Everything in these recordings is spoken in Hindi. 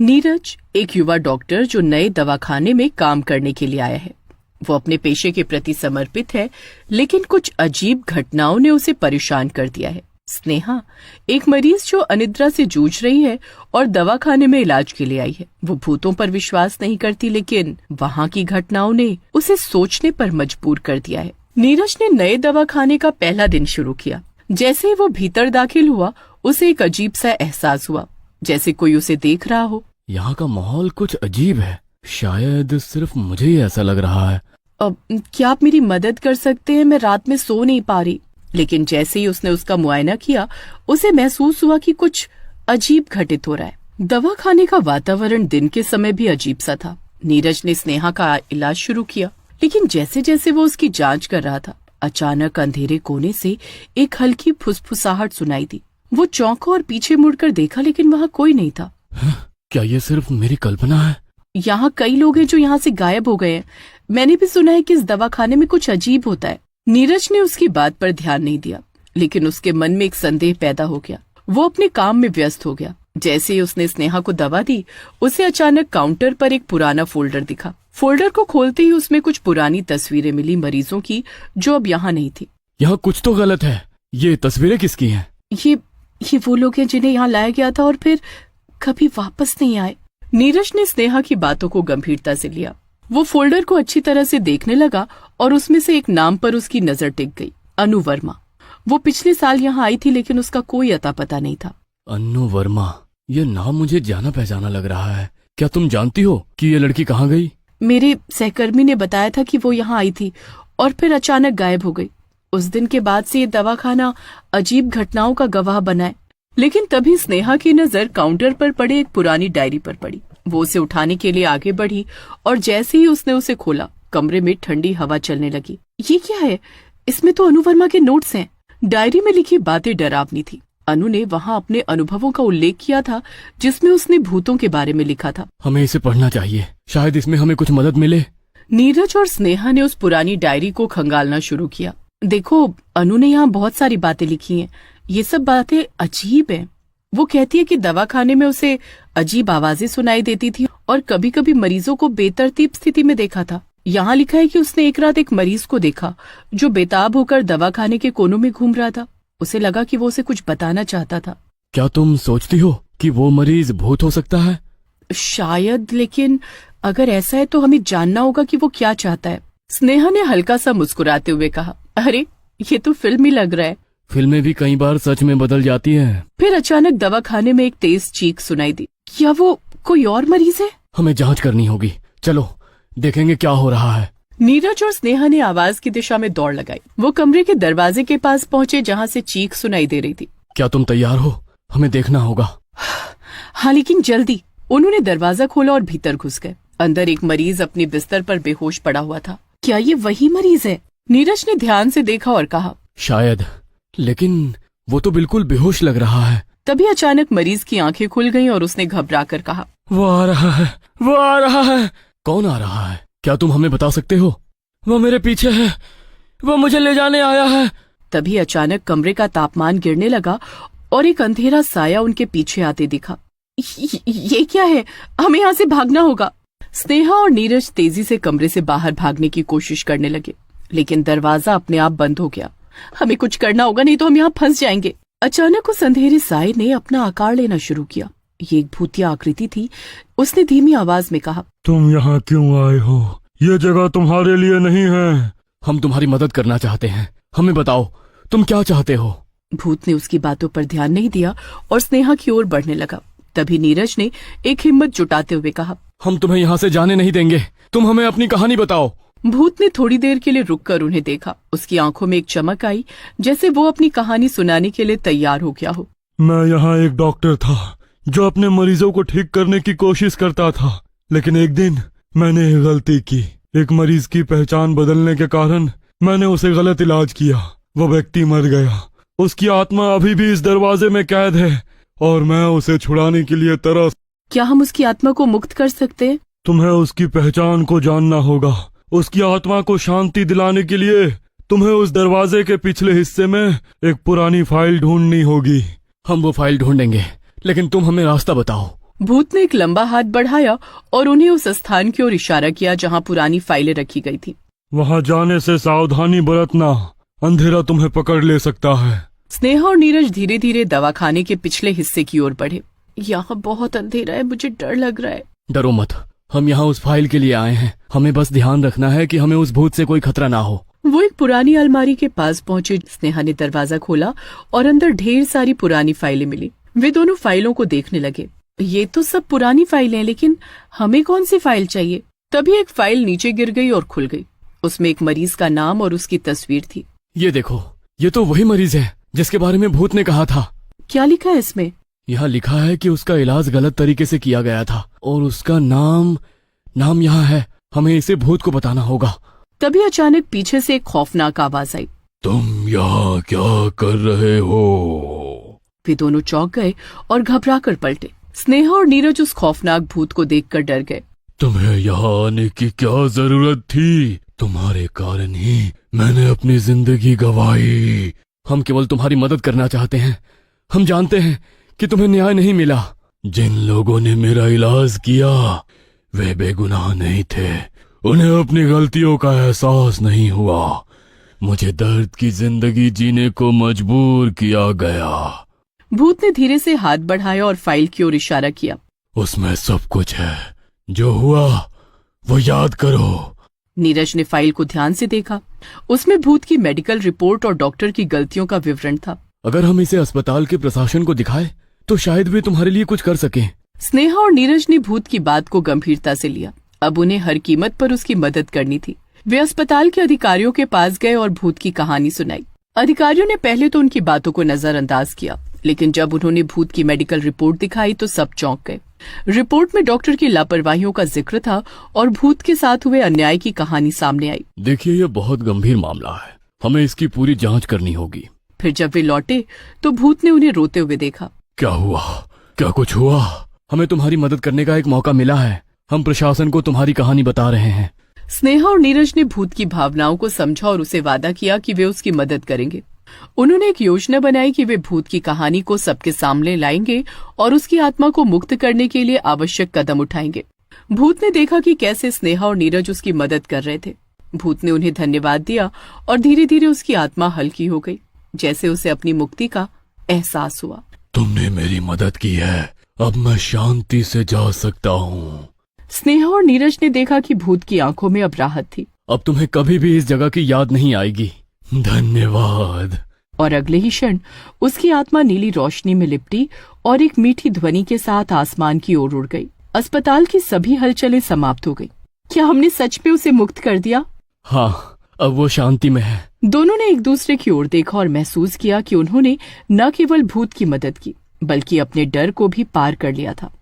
नीरज एक युवा डॉक्टर जो नए दवाखाने में काम करने के लिए आया है। वो अपने पेशे के प्रति समर्पित है, लेकिन कुछ अजीब घटनाओं ने उसे परेशान कर दिया है। स्नेहा एक मरीज जो अनिद्रा से जूझ रही है और दवाखाने में इलाज के लिए आई है। वो भूतों पर विश्वास नहीं करती, लेकिन वहाँ की घटनाओं ने उसे सोचने पर मजबूर कर दिया है। नीरज ने नए दवाखाने का पहला दिन शुरू किया। जैसे ही वो भीतर दाखिल हुआ, उसे एक अजीब सा एहसास हुआ, जैसे कोई उसे देख रहा हो। यहाँ का माहौल कुछ अजीब है, शायद सिर्फ मुझे ही ऐसा लग रहा है। अब क्या आप मेरी मदद कर सकते हैं? मैं रात में सो नहीं पा रही। लेकिन जैसे ही उसने उसका मुआयना किया, उसे महसूस हुआ कि कुछ अजीब घटित हो रहा है। दवाखाने का वातावरण दिन के समय भी अजीब सा था। नीरज ने स्नेहा का इलाज शुरू किया, लेकिन जैसे जैसे वो उसकी जांच कर रहा था, अचानक अंधेरे कोने से एक हल्की फुसफुसाहट सुनाई दी। वो चौंका और पीछे मुड़कर देखा, लेकिन वहाँ कोई नहीं था। क्या ये सिर्फ मेरी कल्पना है? यहाँ कई लोग हैं जो यहाँ से गायब हो गए हैं। मैंने भी सुना है कि इस दवाखाने में कुछ अजीब होता है। नीरज ने उसकी बात पर ध्यान नहीं दिया, लेकिन उसके मन में एक संदेह पैदा हो गया। वो अपने काम में व्यस्त हो गया। जैसे ही उसने स्नेहा को दवा दी, उसे अचानक काउंटर पर एक पुराना फोल्डर दिखा। फोल्डर को खोलते ही उसमें कुछ पुरानी तस्वीरें मिली, मरीजों की जो अब यहाँ नहीं थी। यहाँ कुछ तो गलत है। ये तस्वीरें किसकी हैं? ये वो लोग हैं जिन्हें यहाँ लाया गया था और फिर कभी वापस नहीं आए। नीरज ने स्नेहा की बातों को गंभीरता से लिया। वो फोल्डर को अच्छी तरह से देखने लगा और उसमें से एक नाम पर उसकी नजर टिक गई, अनु वर्मा। वो पिछले साल यहाँ आई थी, लेकिन उसका कोई अता पता नहीं था। अनु वर्मा, ये नाम मुझे जाना पहचाना लग रहा है। क्या तुम जानती हो कि ये लड़की कहाँ गई? मेरे सहकर्मी ने बताया था कि वो यहाँ आई थी और फिर अचानक गायब हो गई। उस दिन के बाद से ये दवाखाना अजीब घटनाओं का गवाह बना है। लेकिन तभी स्नेहा की नजर काउंटर पर पड़े एक पुरानी डायरी पर पड़ी। वो उसे उठाने के लिए आगे बढ़ी और जैसे ही उसने उसे खोला, कमरे में ठंडी हवा चलने लगी। ये क्या है? इसमें तो अनु वर्मा के नोट्स हैं। डायरी में लिखी बातें डरावनी थी। अनु ने वहाँ अपने अनुभवों का उल्लेख किया था, जिसमें उसने भूतों के बारे में लिखा था। हमें इसे पढ़ना चाहिए, शायद इसमें हमें कुछ मदद मिले। नीरज और स्नेहा ने उस पुरानी डायरी को खंगालना शुरू किया। देखो, अनु ने यहाँ बहुत सारी बातें लिखी हैं। ये सब बातें अजीब हैं। वो कहती है कि दवाखाने में उसे अजीब आवाजें सुनाई देती थी और कभी कभी मरीजों को बेतरतीब स्थिति में देखा था। यहाँ लिखा है कि उसने एक रात एक मरीज को देखा जो बेताब होकर दवाखाने के कोनों में घूम रहा था। उसे लगा कि वो उसे कुछ बताना चाहता था। क्या तुम सोचती हो कि वो मरीज भूत हो सकता है? शायद, लेकिन अगर ऐसा है तो हमें जानना होगा कि वो क्या चाहता है। स्नेहा ने हल्का सा मुस्कुराते हुए कहा, अरे ये तो फिल्म ही लग रहा है। फिल्में भी कई बार सच में बदल जाती हैं। फिर अचानक दवाखाने में एक तेज चीख सुनाई दी। क्या वो कोई और मरीज है? हमें जांच करनी होगी। चलो देखेंगे क्या हो रहा है। नीरज और स्नेहा ने आवाज की दिशा में दौड़ लगाई। वो कमरे के दरवाजे के पास पहुँचे, जहाँ से चीख सुनाई दे रही थी। क्या तुम तैयार हो? हमें देखना होगा। हाँ, लेकिन जल्दी। उन्होंने दरवाजा खोला और भीतर घुस गए। अंदर एक मरीज अपने बिस्तर पर बेहोश पड़ा हुआ था। क्या ये वही मरीज है? नीरज ने ध्यान से देखा और कहा, शायद, लेकिन वो तो बिल्कुल बेहोश लग रहा है। तभी अचानक मरीज की आंखें खुल गईं और उसने घबरा कर कहा, वो आ रहा है, वो आ रहा है। कौन आ रहा है? क्या तुम हमें बता सकते हो? वो मेरे पीछे है, वो मुझे ले जाने आया है। तभी अचानक कमरे का तापमान गिरने लगा और एक अंधेरा साया उनके पीछे आते दिखा। ये क्या है? हमें यहाँ से भागना होगा। स्नेहा और नीरज तेजी से कमरे से बाहर भागने की कोशिश करने लगे, लेकिन दरवाजा अपने आप बंद हो गया। हमें कुछ करना होगा, नहीं तो हम यहाँ फंस जाएंगे। अचानक उस अंधेरे साये ने अपना आकार लेना शुरू किया। ये एक भूतिया आकृति थी। उसने धीमी आवाज में कहा, तुम यहाँ क्यों आए हो? ये जगह तुम्हारे लिए नहीं है। हम तुम्हारी मदद करना चाहते हैं। हमें बताओ, तुम क्या चाहते हो? भूत ने उसकी बातों पर ध्यान नहीं दिया और स्नेहा की ओर बढ़ने लगा। तभी नीरज ने एक हिम्मत जुटाते हुए कहा, हम तुम्हें यहाँ से जाने नहीं देंगे। तुम हमें अपनी कहानी बताओ। भूत ने थोड़ी देर के लिए रुककर उन्हें देखा। उसकी आंखों में एक चमक आई, जैसे वो अपनी कहानी सुनाने के लिए तैयार हो गया हो। मैं यहाँ एक डॉक्टर था जो अपने मरीजों को ठीक करने की कोशिश करता था, लेकिन एक दिन मैंने एक गलती की। एक मरीज की पहचान बदलने के कारण मैंने उसे गलत इलाज किया। वो व्यक्ति मर गया। उसकी आत्मा अभी भी इस दरवाजे में कैद है और मैं उसे छुड़ाने के लिए तरस। क्या हम उसकी आत्मा को मुक्त कर सकते हैं? तुम्हें उसकी पहचान को जानना होगा। उसकी आत्मा को शांति दिलाने के लिए तुम्हें उस दरवाजे के पिछले हिस्से में एक पुरानी फाइल ढूंढनी होगी। हम वो फाइल ढूंढेंगे, लेकिन तुम हमें रास्ता बताओ। भूत ने एक लंबा हाथ बढ़ाया और उन्हें उस स्थान की ओर इशारा किया जहाँ पुरानी फाइलें रखी गई थी। वहां जाने से सावधानी बरतना, अंधेरा तुम्हें पकड़ ले सकता है। स्नेहा और नीरज धीरे धीरे दवाखाने के पिछले हिस्से की ओर बढ़े। यहाँ बहुत अंधेरा है, मुझे डर लग रहा है। डरो मत, हम यहाँ उस फाइल के लिए आए हैं। हमें बस ध्यान रखना है कि हमें उस भूत से कोई खतरा ना हो। वो एक पुरानी अलमारी के पास पहुंचे। स्नेहा ने दरवाजा खोला और अंदर ढेर सारी पुरानी फाइलें मिली। वे दोनों फाइलों को देखने लगे। ये तो सब पुरानी फाइलें हैं, लेकिन हमें कौन सी फाइल चाहिए? तभी एक फाइल नीचे गिर गई और खुल गई। उसमें एक मरीज का नाम और उसकी तस्वीर थी। ये देखो, ये तो वही मरीज है जिसके बारे में भूत ने कहा था। क्या लिखा है इसमें? यहाँ लिखा है कि उसका इलाज गलत तरीके से किया गया था और उसका नाम यहाँ है। हमें इसे भूत को बताना होगा। तभी अचानक पीछे से एक खौफनाक आवाज आई। तुम यहाँ क्या कर रहे हो? वे दोनों चौंक गए और घबरा कर पलटे। स्नेहा और नीरज उस खौफनाक भूत को देखकर डर गए। तुम्हें यहाँ आने की क्या जरूरत थी? तुम्हारे कारण ही मैंने अपनी जिंदगी गंवाई। हम केवल तुम्हारी मदद करना चाहते हैं। हम जानते हैं कि तुम्हें न्याय नहीं मिला। जिन लोगों ने मेरा इलाज किया वे बेगुनाह नहीं थे। उन्हें अपनी गलतियों का एहसास नहीं हुआ। मुझे दर्द की जिंदगी जीने को मजबूर किया गया। भूत ने धीरे से हाथ बढ़ाया और फाइल की ओर इशारा किया। उसमें सब कुछ है। जो हुआ वो याद करो। नीरज ने फाइल को ध्यान से देखा। उसमें भूत की मेडिकल रिपोर्ट और डॉक्टर की गलतियों का विवरण था। अगर हम इसे अस्पताल के प्रशासन को दिखाएं तो शायद वे तुम्हारे लिए कुछ कर सकें। स्नेहा और नीरज ने भूत की बात को गंभीरता से लिया। अब उन्हें हर कीमत पर उसकी मदद करनी थी। वे अस्पताल के अधिकारियों के पास गए और भूत की कहानी सुनाई। अधिकारियों ने पहले तो उनकी बातों को नजरअंदाज किया, लेकिन जब उन्होंने भूत की मेडिकल रिपोर्ट दिखाई तो सब चौंक गए। रिपोर्ट में डॉक्टर की लापरवाहियों का जिक्र था और भूत के साथ हुए अन्याय की कहानी सामने आई। देखिए, ये बहुत गंभीर मामला है। हमें इसकी पूरी जांच करनी होगी। फिर जब वे लौटे तो भूत ने उन्हें रोते हुए देखा। क्या हुआ? क्या कुछ हुआ? हमें तुम्हारी मदद करने का एक मौका मिला है। हम प्रशासन को तुम्हारी कहानी बता रहे हैं। स्नेहा और नीरज ने भूत की भावनाओं को समझा और उसे वादा किया कि वे उसकी मदद करेंगे। उन्होंने एक योजना बनाई कि वे भूत की कहानी को सबके सामने लाएंगे और उसकी आत्मा को मुक्त करने के लिए आवश्यक कदम उठाएंगे। भूत ने देखा कि कैसे स्नेहा और नीरज उसकी मदद कर रहे थे। भूत ने उन्हें धन्यवाद दिया और धीरे धीरे उसकी आत्मा हल्की हो गई, जैसे उसे अपनी मुक्ति का एहसास हुआ। तुमने मेरी मदद की है। अब मैं शांति से जा सकता हूँ। स्नेहा और नीरज ने देखा कि भूत की आंखों में अब राहत थी। अब तुम्हें कभी भी इस जगह की याद नहीं आएगी। धन्यवाद। और अगले ही क्षण उसकी आत्मा नीली रोशनी में लिपटी और एक मीठी ध्वनि के साथ आसमान की ओर उड़ गई। अस्पताल की सभी हलचलें समाप्त हो गई। क्या हमने सच में उसे मुक्त कर दिया? हाँ, अब वो शांति में है। दोनों ने एक दूसरे की ओर देखा और महसूस किया कि उन्होंने न केवल भूत की मदद की, बल्कि अपने डर को भी पार कर लिया था।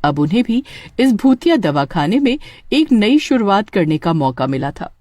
अब उन्हें भी इस भूतिया दवाखाने में एक नई शुरुआत करने का मौका मिला था।